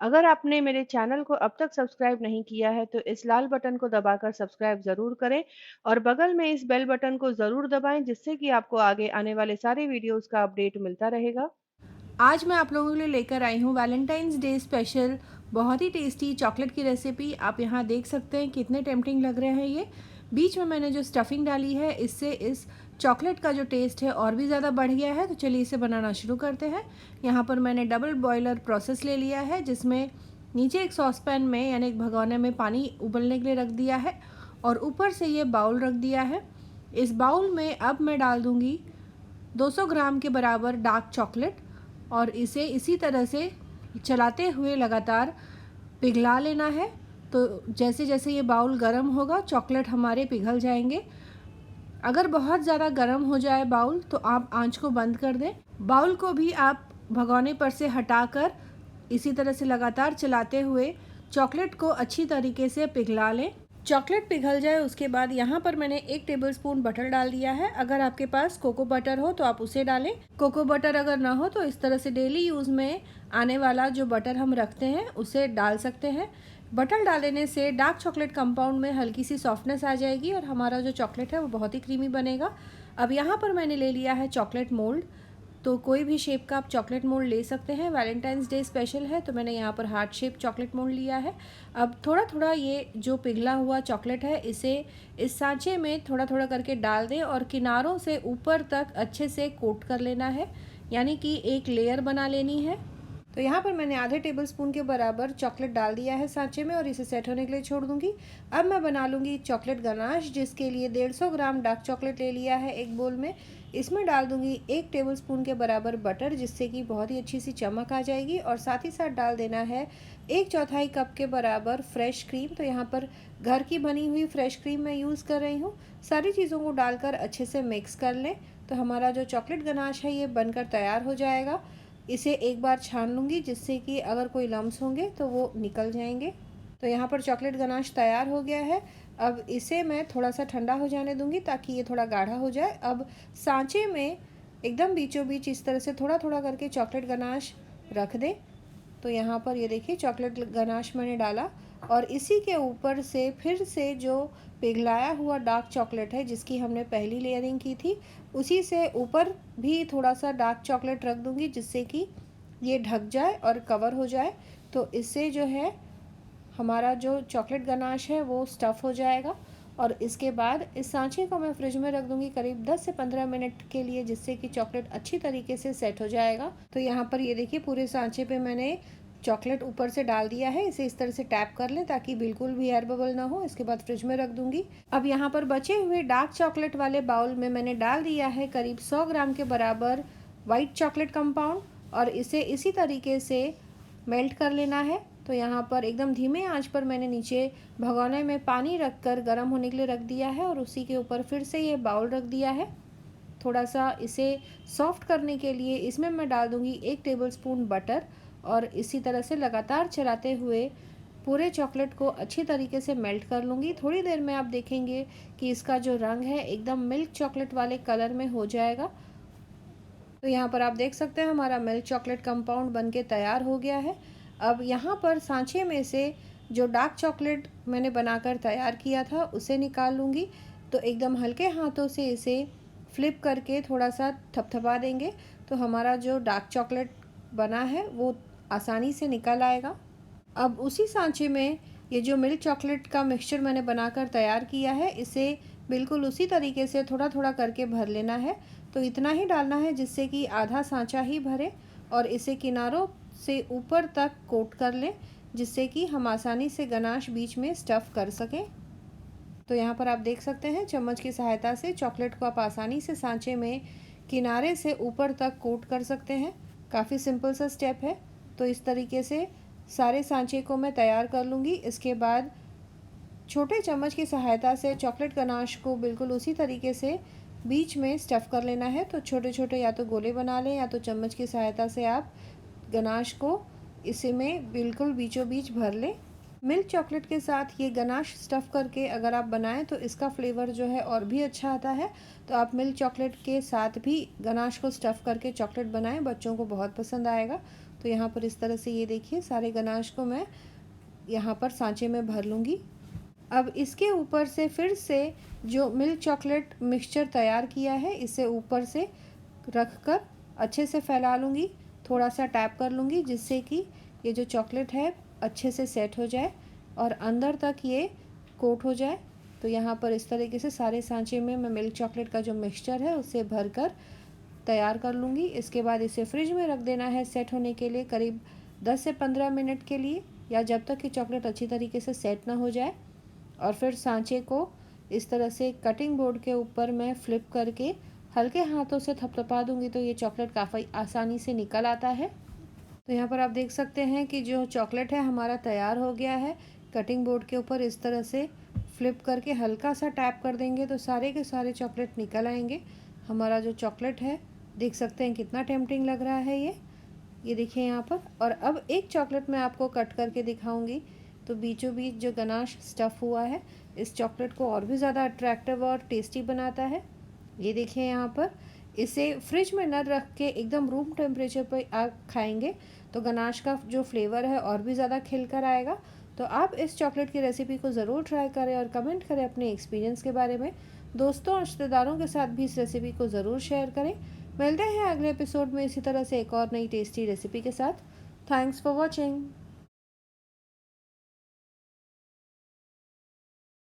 अगर आपने मेरे चैनल को अब तक सब्सक्राइब नहीं किया है तो इस लाल बटन को दबाकर सब्सक्राइब ज़रूर करें और बगल में इस बेल बटन को ज़रूर दबाएं जिससे कि आपको आगे आने वाले सारे वीडियोस का अपडेट मिलता रहेगा। आज मैं आप लोगों के लिए लेकर आई हूँ वैलेंटाइंस डे स्पेशल बहुत ही टेस्टी चॉकलेट की रेसिपी। आप यहाँ देख सकते हैं कितने टेम्पटिंग लग रहे हैं ये। बीच में मैंने जो स्टफिंग डाली है इससे इस चॉकलेट का जो टेस्ट है और भी ज़्यादा बढ़ गया है। तो चलिए इसे बनाना शुरू करते हैं। यहाँ पर मैंने डबल बॉयलर प्रोसेस ले लिया है जिसमें नीचे एक सॉसपैन में यानी एक भगोने में पानी उबलने के लिए रख दिया है और ऊपर से ये बाउल रख दिया है। इस बाउल में अब मैं डाल दूँगी 200 ग्राम के बराबर डार्क चॉकलेट और इसे इसी तरह से चलाते हुए लगातार पिघला लेना है। तो जैसे जैसे ये बाउल गर्म होगा चॉकलेट हमारे पिघल जाएंगे। अगर बहुत ज़्यादा गर्म हो जाए बाउल तो आप आंच को बंद कर दें। बाउल को भी आप भगोने पर से हटाकर इसी तरह से लगातार चलाते हुए चॉकलेट को अच्छी तरीके से पिघला लें। चॉकलेट पिघल जाए उसके बाद यहाँ पर मैंने 1 टेबलस्पून बटर डाल दिया है। अगर आपके पास कोको बटर हो तो आप उसे डालें। कोको बटर अगर ना हो तो इस तरह से डेली यूज़ में आने वाला जो बटर हम रखते हैं उसे डाल सकते हैं। बटर डालने से डार्क चॉकलेट कंपाउंड में हल्की सी सॉफ्टनेस आ जाएगी और हमारा जो चॉकलेट है वो बहुत ही क्रीमी बनेगा। अब यहाँ पर मैंने ले लिया है चॉकलेट मोल्ड। तो कोई भी शेप का आप चॉकलेट मोल्ड ले सकते हैं। वैलेंटाइंस डे स्पेशल है तो मैंने यहाँ पर हार्ट शेप चॉकलेट मोल्ड लिया है। अब थोड़ा थोड़ा ये जो पिघला हुआ चॉकलेट है इसे इस सांचे में थोड़ा थोड़ा करके डाल दें और किनारों से ऊपर तक अच्छे से कोट कर लेना है, यानी कि एक लेयर बना लेनी है। तो यहाँ पर मैंने आधे टेबलस्पून के बराबर चॉकलेट डाल दिया है सांचे में और इसे सेट होने के लिए छोड़ दूँगी। अब मैं बना लूँगी चॉकलेट गनाश, जिसके लिए 150 ग्राम डार्क चॉकलेट ले लिया है एक बोल में। इसमें डाल दूँगी 1 टेबलस्पून के बराबर बटर, जिससे कि बहुत ही अच्छी सी चमक आ जाएगी। और साथ ही साथ डाल देना है 1/4 कप के बराबर फ्रेश क्रीम। तो यहाँ पर घर की बनी हुई फ्रेश क्रीम मैं यूज़ कर रही हूँ। सारी चीज़ों को डालकर अच्छे से मिक्स कर लें तो हमारा जो चॉकलेट गनाश है ये बनकर तैयार हो जाएगा। इसे एक बार छान लूँगी जिससे कि अगर कोई लम्स होंगे तो वो निकल जाएंगे। तो यहाँ पर चॉकलेट गनाश तैयार हो गया है। अब इसे मैं थोड़ा सा ठंडा हो जाने दूँगी ताकि ये थोड़ा गाढ़ा हो जाए। अब सांचे में एकदम बीचों बीच इस तरह से थोड़ा थोड़ा करके चॉकलेट गनाश रख दें। तो यहाँ पर ये देखिए चॉकलेट गनाश मैंने डाला और इसी के ऊपर से फिर से जो पिघलाया हुआ डार्क चॉकलेट है जिसकी हमने पहली लेयरिंग की थी उसी से ऊपर भी थोड़ा सा डार्क चॉकलेट रख दूँगी जिससे कि ये ढक जाए और कवर हो जाए। तो इससे जो है हमारा जो चॉकलेट गनाश है वो स्टफ़ हो जाएगा। और इसके बाद इस सांचे को मैं फ्रिज में रख दूँगी करीब 10 से 15 मिनट के लिए, जिससे कि चॉकलेट अच्छी तरीके से सेट हो जाएगा। तो यहाँ पर ये देखिए पूरे सांचे पे मैंने चॉकलेट ऊपर से डाल दिया है। इसे इस तरह से टैप कर लें ताकि बिल्कुल भी एयर बबल ना हो। इसके बाद फ्रिज में रख दूँगी। अब यहाँ पर बचे हुए डार्क चॉकलेट वाले बाउल में मैंने डाल दिया है करीब 100 ग्राम के बराबर वाइट चॉकलेट कंपाउंड और इसे इसी तरीके से मेल्ट कर लेना है। तो यहाँ पर एकदम धीमे आंच पर मैंने नीचे भगोने में पानी रखकर गर्म होने के लिए रख दिया है और उसी के ऊपर फिर से ये बाउल रख दिया है। थोड़ा सा इसे सॉफ्ट करने के लिए इसमें मैं डाल दूँगी 1 टेबलस्पून बटर और इसी तरह से लगातार चलाते हुए पूरे चॉकलेट को अच्छी तरीके से मेल्ट कर लूँगी। थोड़ी देर में आप देखेंगे कि इसका जो रंग है एकदम मिल्क चॉकलेट वाले कलर में हो जाएगा। तो यहाँ पर आप देख सकते हैं हमारा मिल्क चॉकलेट कंपाउंड बनके तैयार हो गया है। अब यहाँ पर सांचे में से जो डार्क चॉकलेट मैंने बनाकर तैयार किया था उसे निकाल लूँगी। तो एकदम हल्के हाथों से इसे फ्लिप करके थोड़ा सा थपथपा देंगे तो हमारा जो डार्क चॉकलेट बना है वो आसानी से निकल आएगा। अब उसी सांचे में ये जो मिल्क चॉकलेट का मिक्सचर मैंने बनाकर तैयार किया है इसे बिल्कुल उसी तरीके से थोड़ा थोड़ा करके भर लेना है। तो इतना ही डालना है जिससे कि आधा सांचा ही भरे और इसे किनारों से ऊपर तक कोट कर लें जिससे कि हम आसानी से गनाश बीच में स्टफ़ कर सकें। तो यहाँ पर आप देख सकते हैं चम्मच की सहायता से चॉकलेट को आप आसानी से सांचे में किनारे से ऊपर तक कोट कर सकते हैं। काफ़ी सिंपल सा स्टेप है। तो इस तरीके से सारे सांचे को मैं तैयार कर लूँगी। इसके बाद छोटे चम्मच की सहायता से चॉकलेट गनाश को बिल्कुल उसी तरीके से बीच में स्टफ़ कर लेना है। तो छोटे छोटे या तो गोले बना लें या तो चम्मच की सहायता से आप गनाश को इसी में बिल्कुल बीचों बीच भर लें। मिल्क चॉकलेट के साथ ये गनाश स्टफ़ करके अगर आप बनाएं तो इसका फ्लेवर जो है और भी अच्छा आता है। तो आप मिल्क चॉकलेट के साथ भी गनाश को स्टफ़ करके चॉकलेट बनाएं, बच्चों को बहुत पसंद आएगा। तो तो यहाँ पर इस तरह से ये देखिए सारे गनाश को मैं यहाँ पर सांचे में भर लूँगी। अब इसके ऊपर से फिर से जो मिल्क चॉकलेट मिक्सचर तैयार किया है इसे ऊपर से रख कर अच्छे से फैला लूँगी, थोड़ा सा टैप कर लूँगी जिससे कि ये जो चॉकलेट है अच्छे से सेट हो जाए और अंदर तक ये कोट हो जाए। तो यहाँ पर इस तरीके से सारे सांचे में मैं मिल्क चॉकलेट का जो मिक्सचर है उसे भर कर तैयार कर लूँगी। इसके बाद इसे फ्रिज में रख देना है सेट होने के लिए करीब 10 से 15 मिनट के लिए, या जब तक कि चॉकलेट अच्छी तरीके से सेट ना हो जाए। और फिर सांचे को इस तरह से कटिंग बोर्ड के ऊपर मैं फ्लिप करके हल्के हाथों से थपथपा दूँगी तो ये चॉकलेट काफ़ी आसानी से निकल आता है। तो यहाँ पर आप देख सकते हैं कि जो चॉकलेट है हमारा तैयार हो गया है। कटिंग बोर्ड के ऊपर इस तरह से फ्लिप करके हल्का सा टैप कर देंगे तो सारे के सारे चॉकलेट निकल आएंगे। हमारा जो चॉकलेट है देख सकते हैं कितना टेम्पटिंग लग रहा है ये देखिए यहाँ पर। और अब एक चॉकलेट मैं आपको कट करके दिखाऊंगी। तो बीचों बीच जो गनाश स्टफ़ हुआ है इस चॉकलेट को और भी ज़्यादा अट्रैक्टिव और टेस्टी बनाता है। ये देखिए यहाँ पर इसे फ्रिज में न रख के एकदम रूम टेम्परेचर पर आप खाएंगे तो गनाश का जो फ्लेवर है और भी ज़्यादा खिल कर आएगा। तो आप इस चॉकलेट की रेसिपी को ज़रूर ट्राई करें और कमेंट करें अपने एक्सपीरियंस के बारे में। दोस्तों और रिश्तेदारों के साथ भी इस रेसिपी को ज़रूर शेयर करें। मिलते हैं अगले एपिसोड में इसी तरह से एक और नई टेस्टी रेसिपी के साथ। Thanks for watching.